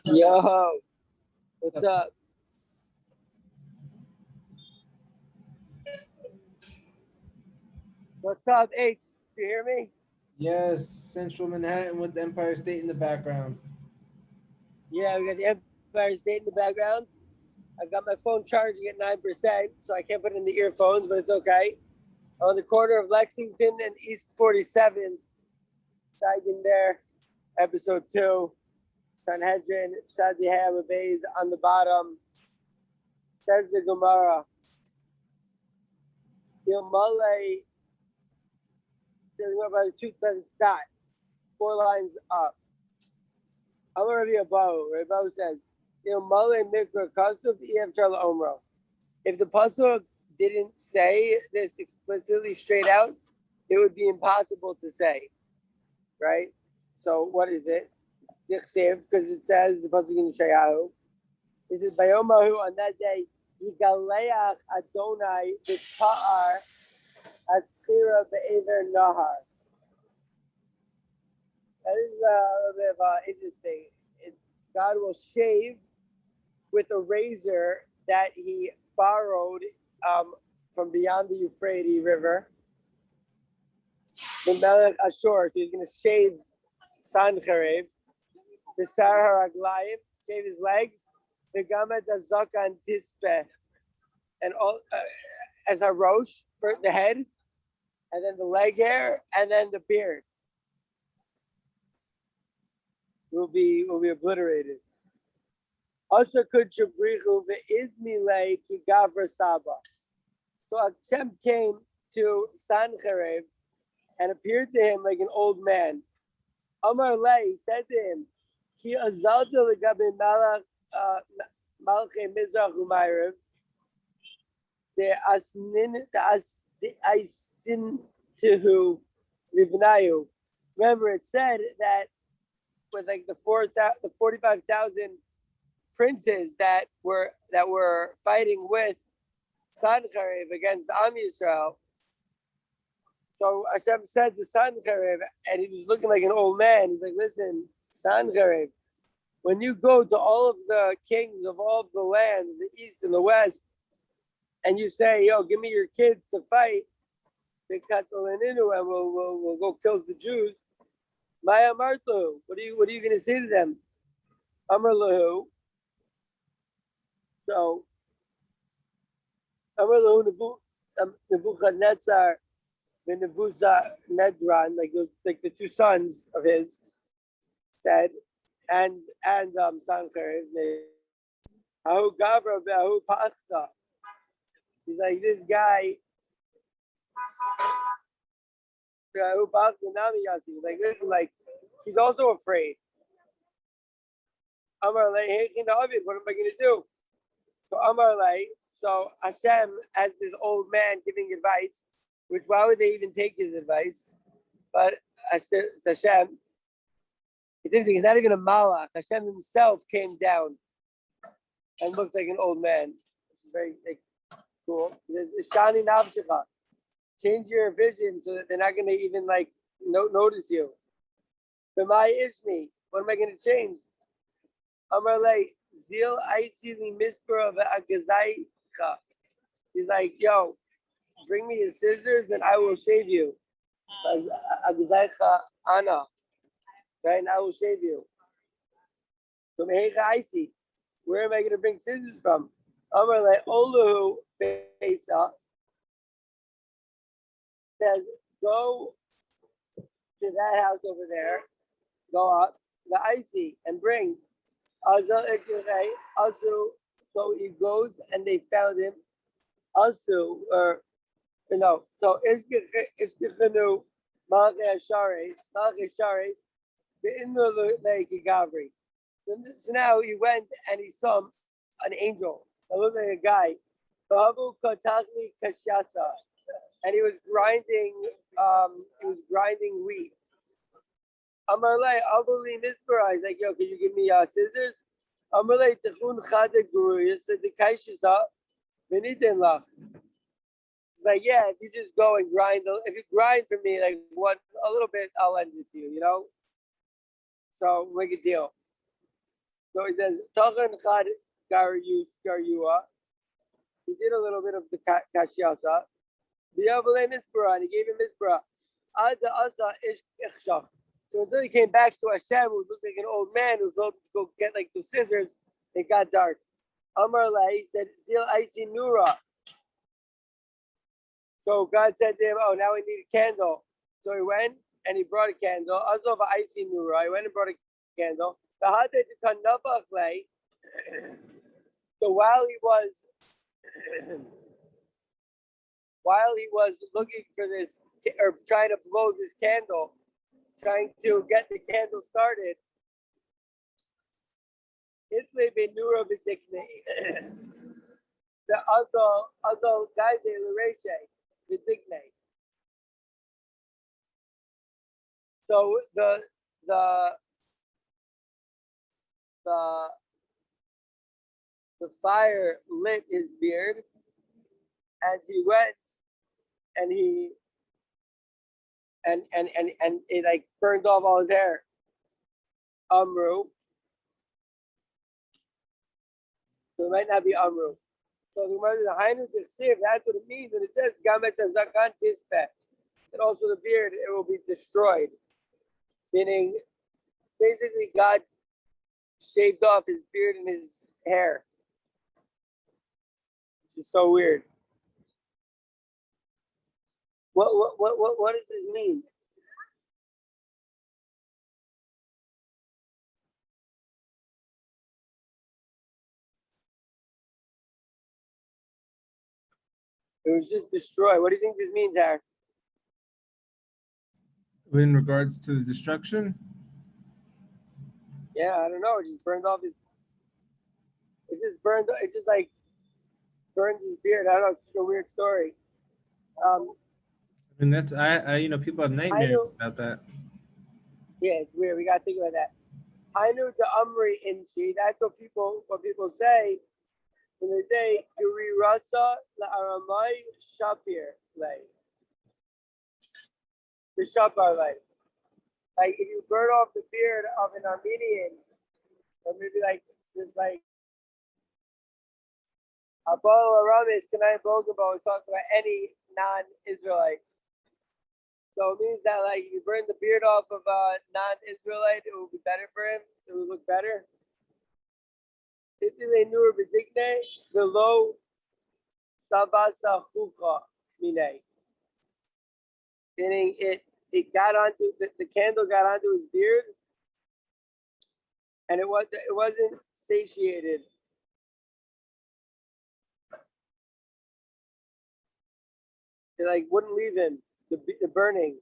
Yo, what's up? What's up, H? Do you hear me? Yes, Central Manhattan with the Empire State in the background. Yeah, we got the Empire State in the background. I got my phone charging at 9%, so I can't put in the earphones, but it's okay. On the corner of Lexington and East 47, Shteigin there, episode 2. Sanhedrin, Sadi Bays on the bottom. Says the Gemara. Yomale, by the dot, 4 lines up. I'm already above. Rabbi says, Yomale Mikra Kasuf EF Charla Omro. If the pasuk didn't say this explicitly straight out, it would be impossible to say, right? So what is it? Because it says the pasuk in Shayahu. It says Bayomahu on that day, Yigaleach Adonai B'Ta'ar Aschira Be'ever Nahar. That is a little bit of interesting. God will shave with a razor that he borrowed from beyond the Euphrates River. The Melech Ashur, so he's going to shave Sancheriv, the Sarah Haraglayim, shave his legs, the Gamet Azaka and Tispe, and all as a rosh for the head, and then the leg hair, and then the beard will be obliterated. Also, could Shabrichu ve'izmilei ki gavra saba. So HaShem came to Sancheriv and appeared to him like an old man. Amar Lei said to him, Ki azalta legabe malchei mizrach u'mayrev de aisin tehu livnayu. Remember, it said that with like the 45,000 princes that were fighting with Sancheriv against Am Yisrael. So Hashem said to Sancheriv, and he was looking like an old man. He's like, "Listen, Sancheriv, when you go to all of the kings of all of the lands, the east and the west, and you say, yo, give me your kids to fight, and we'll go kill the Jews. Maya Martu, what are you going to say to them? Amar Lahu. So, Amar Lahu Nebuchadnezzar, the Nebuchadnezzar, like the two sons of his, said, and Sancheriv, Ahu Gavra Be'ahu Pachta. He's like, this guy, like, listen, like, he's also afraid. Amar Lei, what am I going to do? So Amar Lei, so Hashem as this old man giving advice, which why would they even take his advice? But Hashem, it's interesting, he's not even a malach. Hashem himself came down and looked like an old man. It's very cool. He says, Shani Navshecha. Change your vision so that they're not going to even notice you. But my Ishmi, what am I going to change? Amar Lei, Zil Aisili Mispera Agazaicha. He's like, yo, bring me his scissors and I will shave you. Agazaicha Ana. Right? And I will shave you. So Mehecha Aisi, where am I going to bring scissors from? Amar Lei, Oluhu Beisa. Says, go to that house over there, go up, the icy, and bring. Also, so he goes and they found him. Also, so Ishkechanu Malchei Shares, the Gavri. So now he went and he saw an angel. It looked like a guy. And he was grinding wheat. Amarlei, Abuli Mizbara. He's like, yo, can you give me scissors? Amarlei, Techun Chadek Guru. He said, the Kaishi's up. Beniten Lach. He's like, yeah, if you just go and grind, if you grind for me, like a little bit, I'll lend it to you, you know? So make a deal. So he says, Tachan Chad Garyua. He did a little bit of the Kashyasa. V'yavalei Mispera, and he gave him Mispera. Ada Asa Ish Ichshach. So until he came back to Hashem, who looked like an old man who was hoping to go get like the scissors, it got dark. Amar La, he said, Zil Aisi Nura. So God said to him, oh, now we need a candle. So he went and he brought a candle. Azov Aisi Nura. He went and brought a candle. So while he was looking for this, or trying to blow this candle, trying to get the candle started, the also guys so the fire lit his beard, and he went and it like burned off all his hair. Amru. So it might not be Amru. So the Gemara says, Hainu T'chsiv, that's what it means when it says Gamet Zakan Tispeh. And also the beard, it will be destroyed. Meaning, basically God shaved off his beard and his hair. Which is so weird. What does this mean? It was just destroyed. What do you think this means, Harry? In regards to the destruction? Yeah, I don't know. It just burned off his. It just burned. It just like burned his beard. I don't know. It's just a weird story. And that's I people have nightmares about that. Yeah, it's weird. We gotta think about that. I knew the Umri Inchi. That's what people say when they say Yuri Rasa la Aramai Shapir lay. The Shapar lay. Like if you burn off the beard of an Armenian, or maybe like just like Abol Aramis Kanai Bogabo is talking about any non-Israelite. So it means that like if you burn the beard off of a non-Israelite, it will be better for him. It will look better. The low Sabasa Chucha Mine. Meaning it got onto the candle got onto his beard, and it wasn't satiated. It like wouldn't leave him. The burning.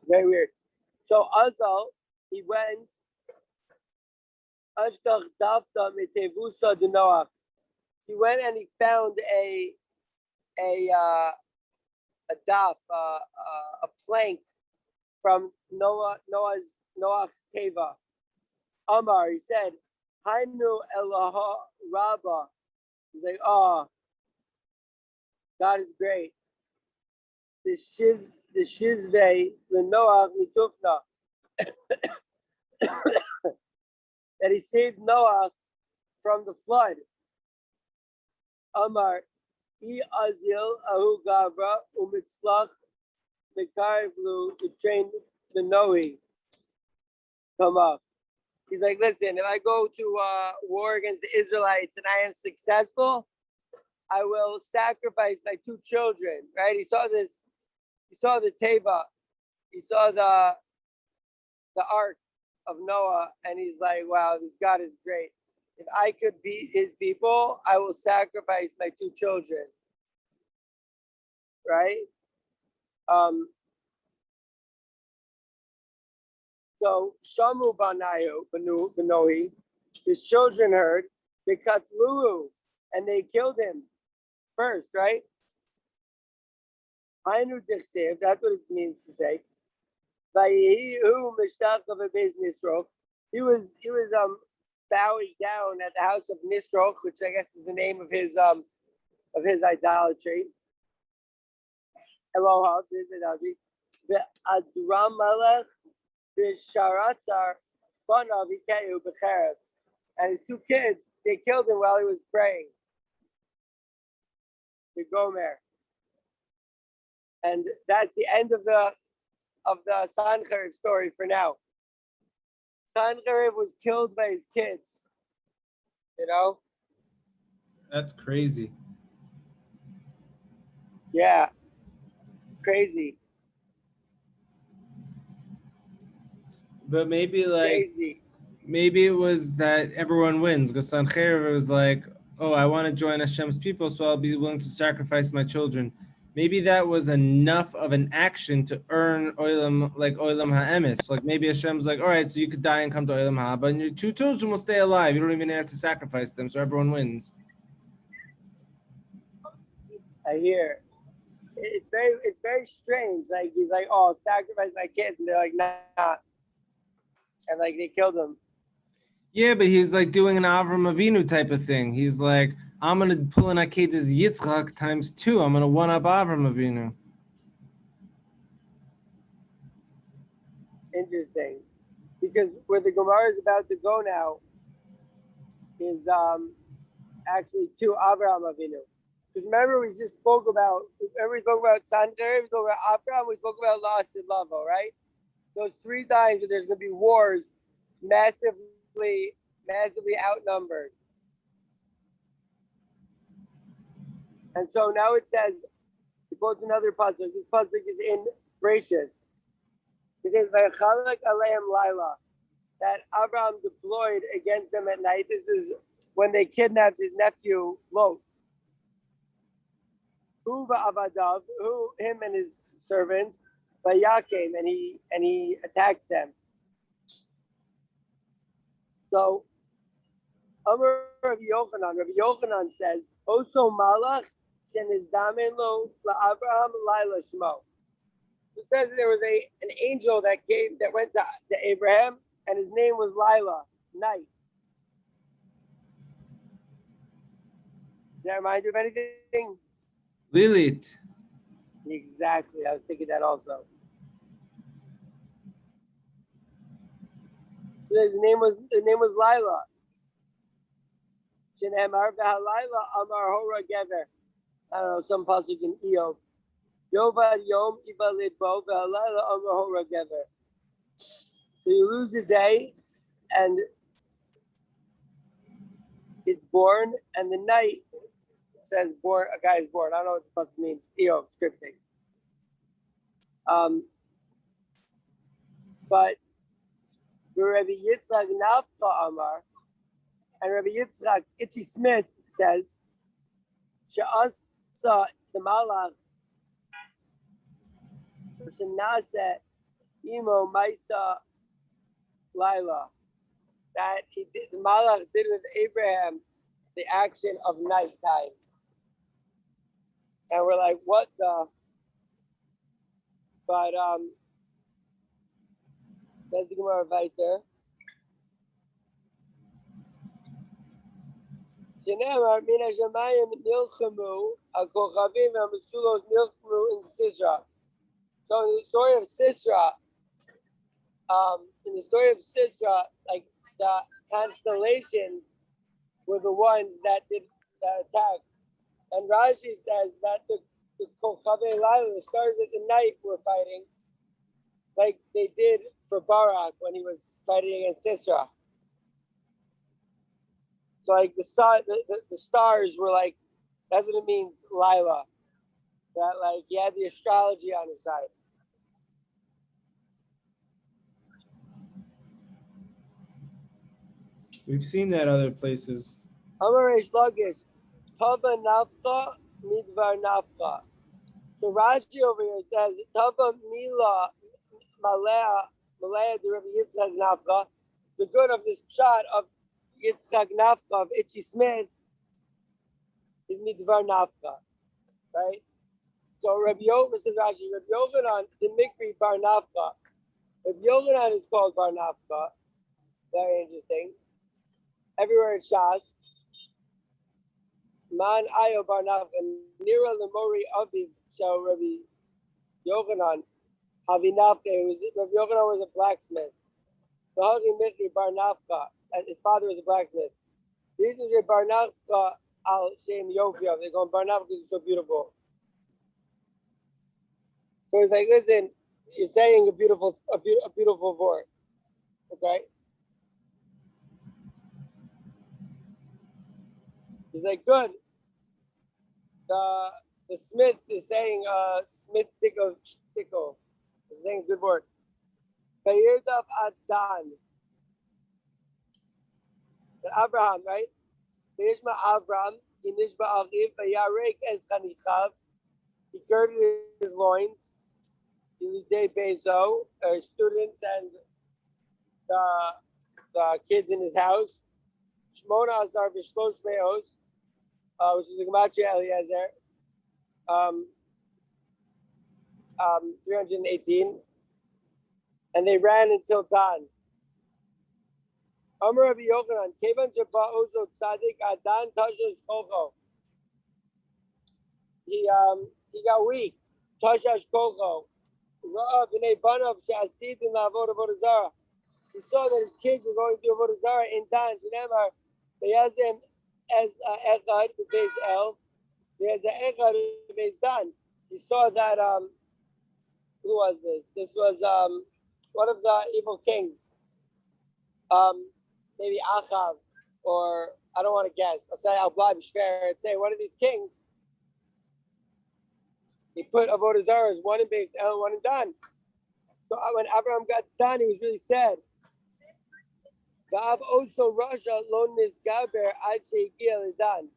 Very weird. So Azal, he went. Ashkach Dafta Mitevusa de Noach. He went and he found a daf, a plank from Noah's teva. Amar, he said, Hainu Elaha Rabba. He's like, oh, God is great. The Shivve, the Noah Mitufna. That he saved Noah from the flood. Amar, I Azil Ahu Gavra Umitzlach Mekarvlu to train the Noe. Come up. He's like, listen, if I go to war against the Israelites and I am successful, I will sacrifice my two children. Right? He saw this. He saw the teva. He saw the ark of Noah, and he's like, wow, this God is great. If I could beat his people, I will sacrifice my two children. Right? So Shamu Banoi, his children heard, they cut Lulu, and they killed him first, right? Hainu Dichsev, that's what it means to say. He was bowing down at the house of Nisroch, which I guess is the name of his idolatry. Eloha, his idolatry. The Adram Melech, the Sharatzar, Banav Ikeu Becherev, and his two kids, they killed him while he was praying. The Gomer, and that's the end of the Sancheriv story for now. Sancheriv was killed by his kids. You know? That's crazy. Yeah. Crazy. But maybe Crazy. maybe it was that everyone wins because Sancheriv was like, oh, I want to join Hashem's people, so I'll be willing to sacrifice my children. Maybe that was enough of an action to earn Olam, like Olam HaEmes. Like maybe Hashem's like, all right, so you could die and come to Olam Ha, but your two children will stay alive. You don't even have to sacrifice them, so everyone wins. I hear. It's very strange. Like he's like, oh, I'll sacrifice my kids, and they're like, nah, and like they killed him. Yeah, but he's like doing an Avram Avinu type of thing. He's like, I'm gonna pull in Akeda's Yitzchak times 2. I'm gonna one up Avram Avinu. Interesting, because where the Gemara is about to go now is actually to Avraham Avinu. Because remember we spoke about Sancheriv, we spoke about Abraham, we spoke about Lost Lavo, right? Those 3 times that there's going to be wars, massively outnumbered. And so now it says, it quotes another pasuk. This pasuk is in Bereshis. It says, "Vayachalak aleim laila," that Abraham deployed against them at night. This is when they kidnapped his nephew Lot. Who va'avadav, who him and his servants, vayakem, and he attacked them. So, Amar Rabbi Yochanan says, "Oso malach shenizdamen lo la'Abraham laila shmo." It says there was an angel that went to Abraham, and his name was Lila, night. Does that remind you of anything? Lilith. Exactly. I was thinking that also. His name was Lila. Shenemar v'halayla amar hora gever. I don't know, some pasuk in Eov. Yovad yom ibalid bo v'halayla amar hora gever. So you lose a day, and it's born, and the night says born. A guy is born. I don't know what this pasuk means. Eov scripting. But Rabbi Yitzchak Nafcha Amar, and Rabbi Yitzchak Itchy Smith says, She'asa the Malach, Shenase Imo Maisa Laila, that the Malach did with Abraham the action of nighttime. And we're like, what the? But says the Gemara right there. Shenemar mina shamayim nilchemu al-kochavim v'hamasulos nilchemu in Sisra. So in the story of Sisra, like the constellations were the ones that attacked. And Rashi says that the Kochavei Laila, the stars at the night, were fighting, like they did for Barak when he was fighting against Sisra. So like the stars were like, that's what it means, Lila. That like he had the astrology on his side. We've seen that other places. Amaresh Lagish, Tava Nafcha, Midvar Nafcha. So Rashi over here says, Tava Mila Malaya the Rabbi Yitzchak Nafcha. The good of this shot of Yitzchak Nafcha of Itchy Smith is Midvar Nafcha, right? So Rabbi Yochanan says Rashi, Rabbi Yochanan the Mikri Bar Nafcha. Rabbi Yochanan is called Bar Nafcha. Very interesting. everywhere in Shas. Man Ayo Barnaf and Nira Lemori Aviv Shal Rabbi Yochanan Havinafke. Rabbi Yochanan was a blacksmith. V'Hagi Mikri Barnafka. His father was a blacksmith. These are Barnafka al Shem Yofiav. They're going Barnafka is so beautiful. So he's like, listen, you're saying a beautiful word. Okay. He's like, good. The smith is saying smith tickle. He's saying a good word. Vayirdav Adan. Abraham, right? Vayishma Abraham, Yinishba Achiv, Vayarek Es Chanichav. He girded his loins. Yilidei Bezo, students and the kids in his house. Shmona Azar Vishlosh Meos, which is the Gematria Eliezer. 318. And they ran until dawn. Amar Rabbi Yochanan, Kevan Jabba Ozo Tzadik Adan Tashash Kocho. He got weak. Tashash Kocho. Ra'ah b'nei banav she'asid in la'avod avodah zarah. He saw that his kids were going to avodah zarah in Dan. Shenemar b'yazem as echad b'beis el. There's an echad b'beis Dan. He saw that who was this? This was one of the evil kings. Maybe Achav, or I don't want to guess. I'll say Al-Blab Shver and say one of these kings. He put avodah zarahs, one in Beis El, one in Dan. So when Abraham got done, he was really sad. Va'av also Russia lo nisgaber ad she'egia ledan.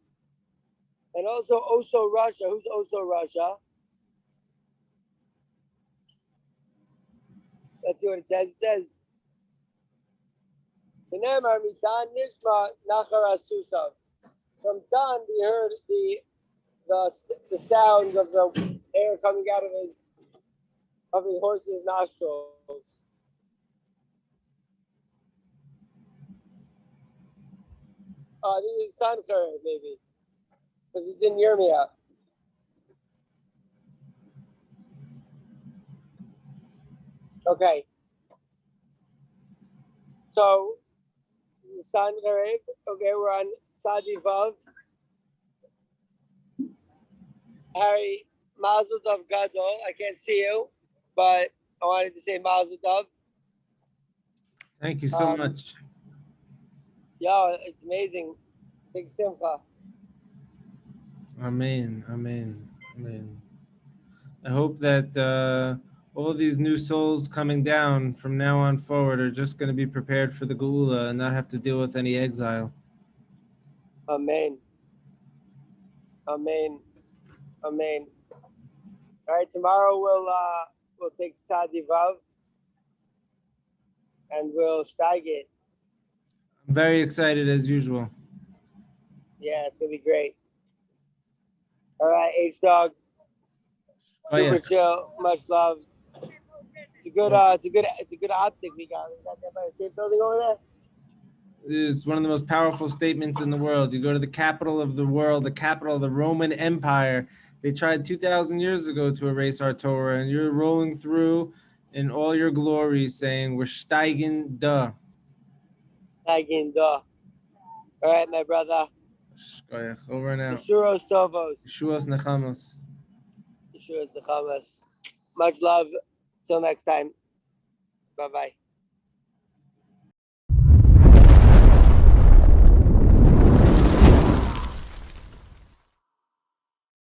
And also Russia. Who's also Russia? Let's see what it says. It says, from Dan we heard the sound of the air coming out of his horse's nostrils. This is Sancheriv, maybe, because it's in Yirmiyah. Okay. So this is Sancheriv. Okay, we're on Sadi Vav. Harry, Mazel Tov Gadol. I can't see you, but I wanted to say Mazel Tov. Thank you so much. Yeah, it's amazing. Big simcha. Amen, amen, amen. I hope that all these new souls coming down from now on forward are just going to be prepared for the Geula and not have to deal with any exile. Amen. Amen. Amen. All right, tomorrow we'll take Tzadi Vav and we'll Shteigin. I'm very excited as usual. Yeah, it's gonna be great. All right, H-Dog. Super chill. Much love. It's a good optic we got. We got that Empire State Building over there. It's one of the most powerful statements in the world. You go to the capital of the world, the capital of the Roman Empire. They tried 2,000 years ago to erase our Torah, and you're rolling through in all your glory saying, we're Shteigin da. Shteigin da. All right, my brother. Over and out. Yeshuos Tovos. Yeshuos Nechamos. Yeshuos Nechamos. Much love. Till next time. Bye-bye.